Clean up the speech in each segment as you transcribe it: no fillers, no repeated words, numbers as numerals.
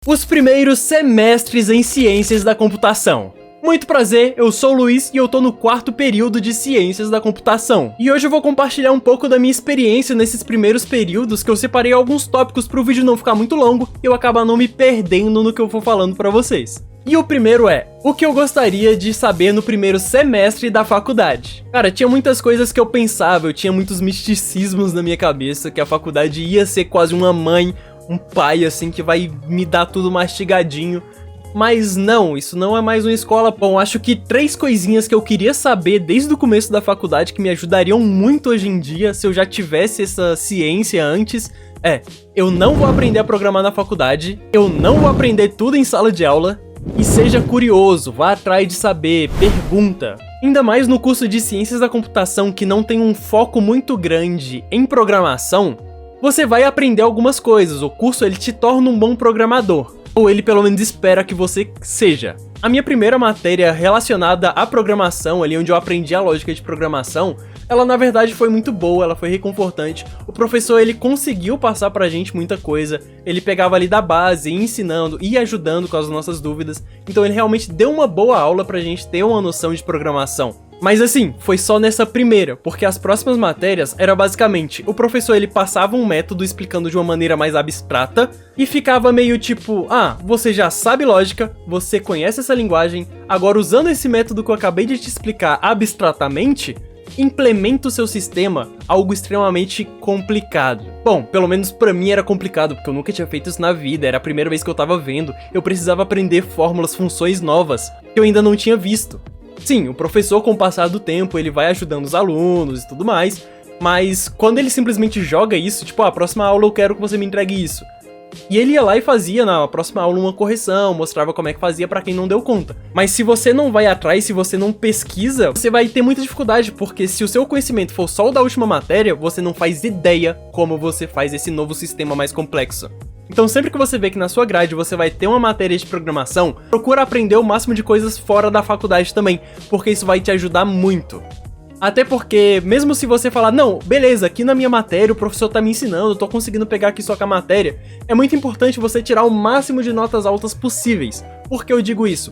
Os primeiros semestres em Ciências da Computação. Muito prazer, eu sou o Luiz e eu tô no quarto período de Ciências da Computação. E hoje eu vou compartilhar um pouco da minha experiência nesses primeiros períodos, que eu separei alguns tópicos pro vídeo não ficar muito longo e eu acabar não me perdendo no que eu for falando pra vocês. E o primeiro é, o que eu gostaria de saber no primeiro semestre da faculdade. Cara, tinha muitas coisas que eu pensava, eu tinha muitos misticismos na minha cabeça, que a faculdade ia ser quase uma mãe, um pai assim, que vai me dar tudo mastigadinho. Mas não, isso não é mais uma escola. Bom, acho que 3 coisinhas que eu queria saber desde o começo da faculdade que me ajudariam muito hoje em dia, se eu já tivesse essa ciência antes, eu não vou aprender a programar na faculdade, eu não vou aprender tudo em sala de aula, e seja curioso, vá atrás de saber, pergunta. Ainda mais no curso de Ciências da Computação, que não tem um foco muito grande em programação, você vai aprender algumas coisas, o curso ele te torna um bom programador. Ou ele pelo menos espera que você seja. A minha primeira matéria relacionada à programação, ali onde eu aprendi a lógica de programação, ela na verdade foi muito boa, ela foi reconfortante. O professor ele conseguiu passar pra gente muita coisa, ele pegava ali da base, ensinando e ajudando com as nossas dúvidas. Então ele realmente deu uma boa aula pra gente ter uma noção de programação. Mas assim, foi só nessa primeira, porque as próximas matérias era basicamente, o professor ele passava um método explicando de uma maneira mais abstrata e ficava meio tipo, você já sabe lógica, você conhece essa linguagem, agora usando esse método que eu acabei de te explicar abstratamente, implementa o seu sistema, algo extremamente complicado. Bom, pelo menos pra mim era complicado, porque eu nunca tinha feito isso na vida, era a primeira vez que eu tava vendo, eu precisava aprender fórmulas, funções novas, que eu ainda não tinha visto. Sim, o professor com o passar do tempo, ele vai ajudando os alunos e tudo mais, mas quando ele simplesmente joga isso, tipo, a próxima aula eu quero que você me entregue isso. E ele ia lá e fazia na próxima aula uma correção, mostrava como é que fazia pra quem não deu conta. Mas se você não vai atrás, se você não pesquisa, você vai ter muita dificuldade, porque se o seu conhecimento for só o da última matéria, você não faz ideia como você faz esse novo sistema mais complexo. Então sempre que você vê que na sua grade você vai ter uma matéria de programação, procura aprender o máximo de coisas fora da faculdade também, porque isso vai te ajudar muito. Até porque, mesmo se você falar, não, beleza, aqui na minha matéria o professor tá me ensinando, eu tô conseguindo pegar aqui só com a matéria, é muito importante você tirar o máximo de notas altas possíveis. Por que eu digo isso?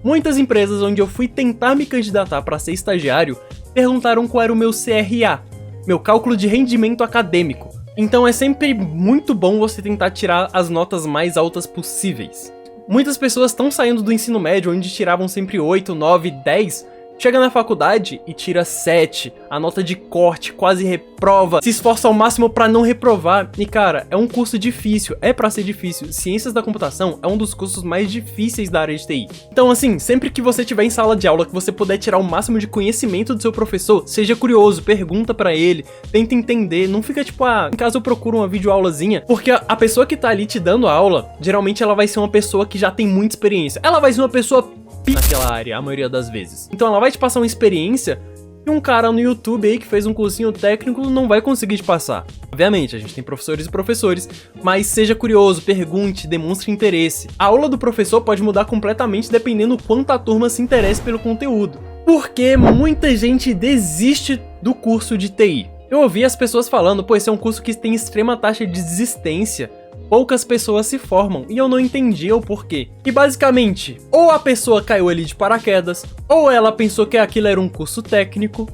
Muitas empresas onde eu fui tentar me candidatar para ser estagiário, perguntaram qual era o meu CRA, meu cálculo de rendimento acadêmico. Então é sempre muito bom você tentar tirar as notas mais altas possíveis. Muitas pessoas estão saindo do ensino médio, onde tiravam sempre 8, 9, 10, chega na faculdade e tira 7, a nota de corte, quase reprova, se esforça ao máximo pra não reprovar. E cara, é um curso difícil, é pra ser difícil. Ciências da Computação é um dos cursos mais difíceis da área de TI. Então assim, sempre que você estiver em sala de aula, que você puder tirar o máximo de conhecimento do seu professor, seja curioso, pergunta pra ele, tenta entender, não fica tipo, em casa eu procuro uma videoaulazinha, porque a pessoa que tá ali te dando a aula, geralmente ela vai ser uma pessoa que já tem muita experiência. Ela vai ser uma pessoa naquela área, a maioria das vezes. Então ela vai te passar uma experiência que um cara no YouTube aí que fez um cursinho técnico não vai conseguir te passar. Obviamente, a gente tem professores e professores, mas seja curioso, pergunte, demonstre interesse. A aula do professor pode mudar completamente dependendo do quanto a turma se interesse pelo conteúdo. Porque muita gente desiste do curso de TI. Eu ouvi as pessoas falando, pô, esse é um curso que tem extrema taxa de desistência. Poucas pessoas se formam, e eu não entendia o porquê. E basicamente, ou a pessoa caiu ali de paraquedas, ou ela pensou que aquilo era um curso técnico,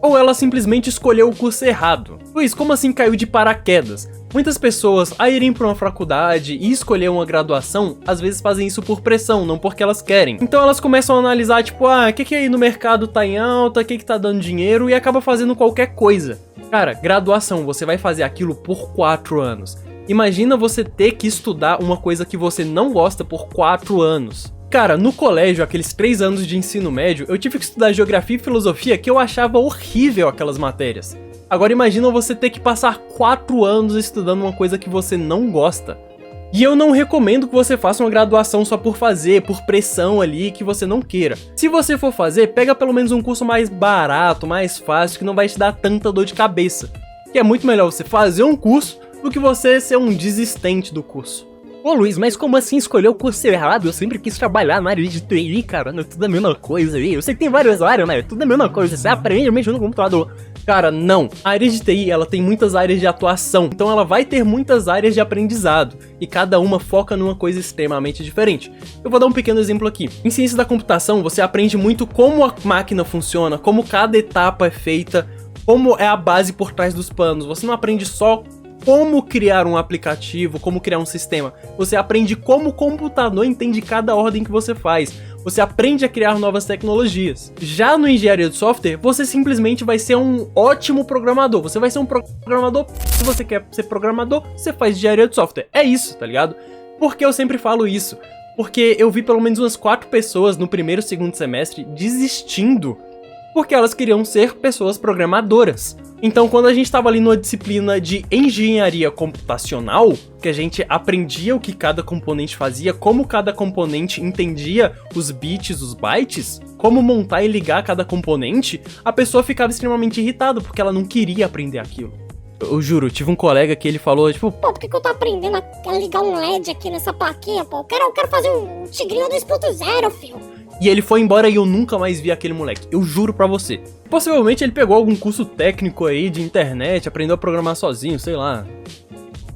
ou ela simplesmente escolheu o curso errado. Luiz, como assim caiu de paraquedas? Muitas pessoas, a irem para uma faculdade e escolher uma graduação, às vezes fazem isso por pressão, não porque elas querem. Então elas começam a analisar, tipo, o que aí no mercado tá em alta, o que tá dando dinheiro, e acaba fazendo qualquer coisa. Cara, graduação, você vai fazer aquilo por 4 anos. Imagina você ter que estudar uma coisa que você não gosta por 4 anos. Cara, no colégio, aqueles 3 anos de ensino médio, eu tive que estudar geografia e filosofia que eu achava horrível aquelas matérias. Agora imagina você ter que passar 4 anos estudando uma coisa que você não gosta. E eu não recomendo que você faça uma graduação só por fazer, por pressão ali, que você não queira. Se você for fazer, pega pelo menos um curso mais barato, mais fácil, que não vai te dar tanta dor de cabeça. Que é muito melhor você fazer um curso do que você ser um desistente do curso. Ô Luiz, mas como assim escolheu o curso errado? Eu sempre quis trabalhar na área de TI, cara, não é tudo a mesma coisa aí. Eu sei que tem várias áreas, né? É tudo a mesma coisa, você aprende mexendo no computador. Cara, não. A área de TI, ela tem muitas áreas de atuação, então ela vai ter muitas áreas de aprendizado, e cada uma foca numa coisa extremamente diferente. Eu vou dar um pequeno exemplo aqui. Em ciência da computação, você aprende muito como a máquina funciona, como cada etapa é feita, como é a base por trás dos panos. Você não aprende só como criar um aplicativo, como criar um sistema. Você aprende como o computador entende cada ordem que você faz. Você aprende a criar novas tecnologias. Já no engenharia de software, você simplesmente vai ser um ótimo programador. Você vai ser um programador. Se você quer ser programador, você faz engenharia de software. É isso, tá ligado? Por que eu sempre falo isso? Porque eu vi pelo menos umas 4 pessoas no primeiro e segundo semestre desistindo porque elas queriam ser pessoas programadoras. Então, quando a gente estava ali numa disciplina de engenharia computacional, que a gente aprendia o que cada componente fazia, como cada componente entendia os bits, os bytes, como montar e ligar cada componente, a pessoa ficava extremamente irritada, porque ela não queria aprender aquilo. Eu juro, tive um colega que ele falou, tipo, pô, por que eu tô aprendendo a ligar um LED aqui nessa plaquinha, pô? Eu quero fazer um Tigrinho 2.0, filho. E ele foi embora e eu nunca mais vi aquele moleque, eu juro pra você. Possivelmente ele pegou algum curso técnico aí de internet, aprendeu a programar sozinho, sei lá.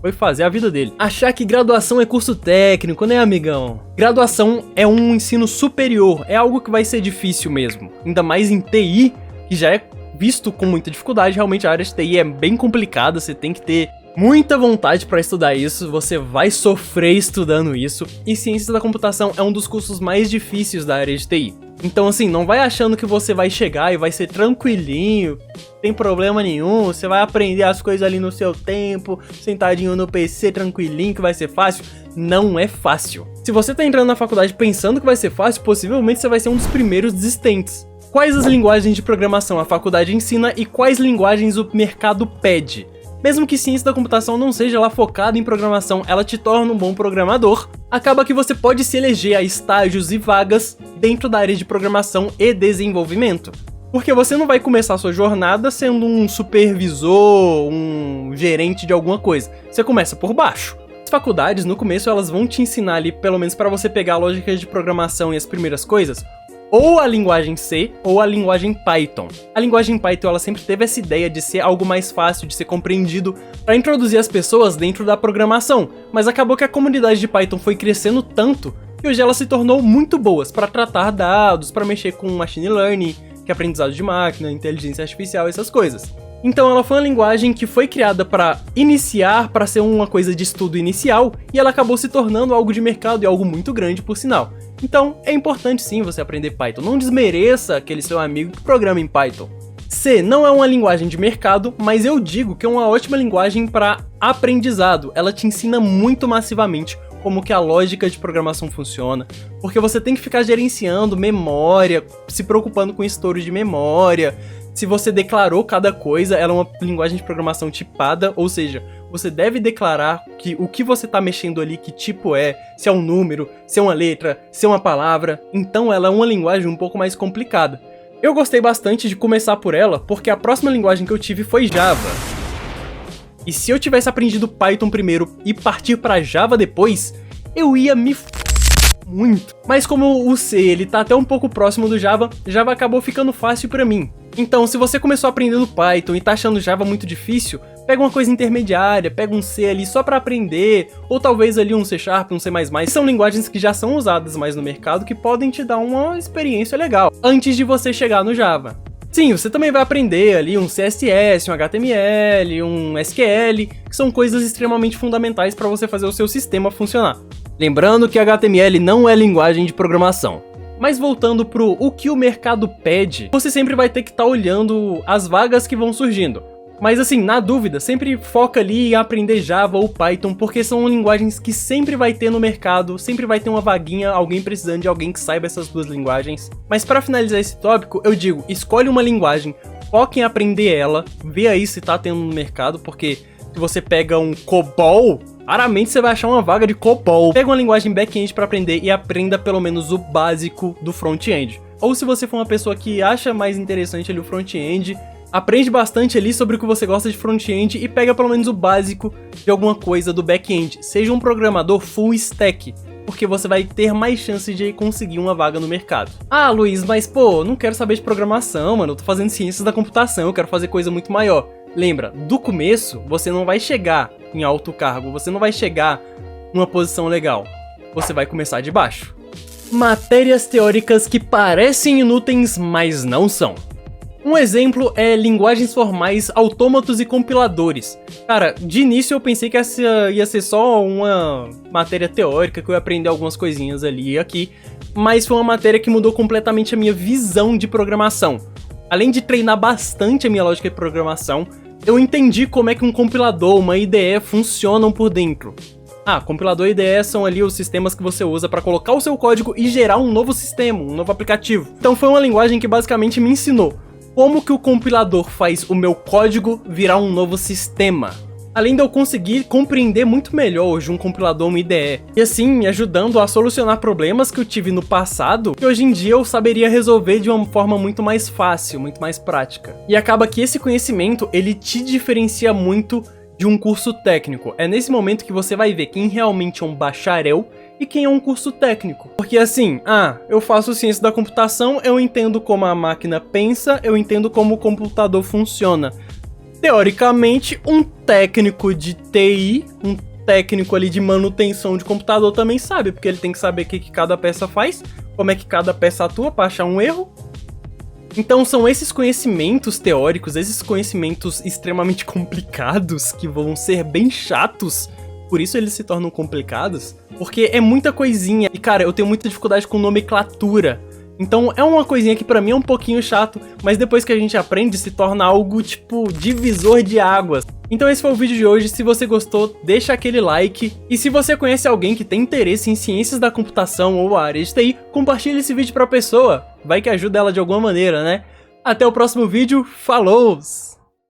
Foi fazer a vida dele. Achar que graduação é curso técnico, né, amigão? Graduação é um ensino superior, é algo que vai ser difícil mesmo. Ainda mais em TI, que já é visto com muita dificuldade. Realmente a área de TI é bem complicada, você tem que ter muita vontade pra estudar isso, você vai sofrer estudando isso, e ciências da computação é um dos cursos mais difíceis da área de TI. Então assim, não vai achando que você vai chegar e vai ser tranquilinho, sem problema nenhum, você vai aprender as coisas ali no seu tempo, sentadinho no PC tranquilinho, que vai ser fácil. Não é fácil. Se você tá entrando na faculdade pensando que vai ser fácil, possivelmente você vai ser um dos primeiros desistentes. Quais as linguagens de programação a faculdade ensina e quais linguagens o mercado pede? Mesmo que ciência da computação não seja lá focada em programação, ela te torna um bom programador. Acaba que você pode se eleger a estágios e vagas dentro da área de programação e desenvolvimento. Porque você não vai começar a sua jornada sendo um supervisor, um gerente de alguma coisa. Você começa por baixo. As faculdades, no começo, elas vão te ensinar ali, pelo menos para você pegar a lógica de programação e as primeiras coisas, ou a linguagem C, ou a linguagem Python. A linguagem Python, ela sempre teve essa ideia de ser algo mais fácil, de ser compreendido, para introduzir as pessoas dentro da programação, mas acabou que a comunidade de Python foi crescendo tanto, que hoje ela se tornou muito boas para tratar dados, para mexer com machine learning, que é aprendizado de máquina, inteligência artificial, essas coisas. Então ela foi uma linguagem que foi criada para iniciar, para ser uma coisa de estudo inicial, e ela acabou se tornando algo de mercado e algo muito grande, por sinal. Então, é importante sim você aprender Python. Não desmereça aquele seu amigo que programa em Python. C não é uma linguagem de mercado, mas eu digo que é uma ótima linguagem para aprendizado. Ela te ensina muito massivamente como que a lógica de programação funciona, porque você tem que ficar gerenciando memória, se preocupando com estouro de memória. Se você declarou cada coisa, ela é uma linguagem de programação tipada, ou seja, você deve declarar que o que você está mexendo ali, que tipo é, se é um número, se é uma letra, se é uma palavra. Então ela é uma linguagem um pouco mais complicada. Eu gostei bastante de começar por ela, porque a próxima linguagem que eu tive foi Java. E se eu tivesse aprendido Python primeiro e partir para Java depois, eu ia me muito. Mas como o C, ele tá até um pouco próximo do Java, Java acabou ficando fácil pra mim. Então, se você começou aprendendo Python e tá achando Java muito difícil, pega uma coisa intermediária, pega um C ali só pra aprender, ou talvez ali um C#, um C++, são linguagens que já são usadas mais no mercado que podem te dar uma experiência legal, antes de você chegar no Java. Sim, você também vai aprender ali um CSS, um HTML, um SQL, que são coisas extremamente fundamentais para você fazer o seu sistema funcionar. Lembrando que HTML não é linguagem de programação. Mas voltando pro o que o mercado pede, você sempre vai ter que estar olhando as vagas que vão surgindo. Mas assim, na dúvida, sempre foca ali em aprender Java ou Python, porque são linguagens que sempre vai ter no mercado, sempre vai ter uma vaguinha, alguém precisando de alguém que saiba essas duas linguagens. Mas para finalizar esse tópico, eu digo, escolhe uma linguagem, foca em aprender ela, vê aí se tá tendo no mercado, porque se você pega um COBOL, raramente você vai achar uma vaga de COBOL. Pega uma linguagem back-end para aprender e aprenda pelo menos o básico do front-end. Ou se você for uma pessoa que acha mais interessante ali o front-end, aprende bastante ali sobre o que você gosta de front-end e pega pelo menos o básico de alguma coisa do back-end. Seja um programador full stack. porque você vai ter mais chance de conseguir uma vaga no mercado. Ah, Luiz, mas pô, não quero saber de programação, mano, eu tô fazendo ciências da computação, eu quero fazer coisa muito maior. Lembra, do começo, você não vai chegar em alto cargo, você não vai chegar numa posição legal, você vai começar de baixo. Matérias teóricas que parecem inúteis, mas não são. Um exemplo é linguagens formais, autômatos e compiladores. Cara, de início eu pensei que essa ia ser só uma matéria teórica, que eu ia aprender algumas coisinhas ali e aqui, mas foi uma matéria que mudou completamente a minha visão de programação. Além de treinar bastante a minha lógica de programação, eu entendi como é que um compilador, uma IDE funcionam por dentro. Ah, compilador e IDE são ali os sistemas que você usa para colocar o seu código e gerar um novo sistema, um novo aplicativo. Então foi uma linguagem que basicamente me ensinou como que o compilador faz o meu código virar um novo sistema. Além de eu conseguir compreender muito melhor hoje um compilador, uma IDE, e assim me ajudando a solucionar problemas que eu tive no passado, que hoje em dia eu saberia resolver de uma forma muito mais fácil, muito mais prática. E acaba que esse conhecimento, ele te diferencia muito de um curso técnico. É nesse momento que você vai ver quem realmente é um bacharel e quem é um curso técnico. Porque assim, eu faço ciência da computação, eu entendo como a máquina pensa, eu entendo como o computador funciona. Teoricamente, um técnico de TI, um técnico ali de manutenção de computador também sabe, porque ele tem que saber o que cada peça faz, como é que cada peça atua para achar um erro. Então são esses conhecimentos teóricos, esses conhecimentos extremamente complicados, que vão ser bem chatos, por isso eles se tornam complicados, porque é muita coisinha, e cara, eu tenho muita dificuldade com nomenclatura. Então é uma coisinha que pra mim é um pouquinho chato, mas depois que a gente aprende se torna algo tipo divisor de águas. Então esse foi o vídeo de hoje, se você gostou, deixa aquele like, e se você conhece alguém que tem interesse em ciências da computação ou a área de TI, compartilhe esse vídeo pra pessoa, vai que ajuda ela de alguma maneira, né? Até o próximo vídeo, falou!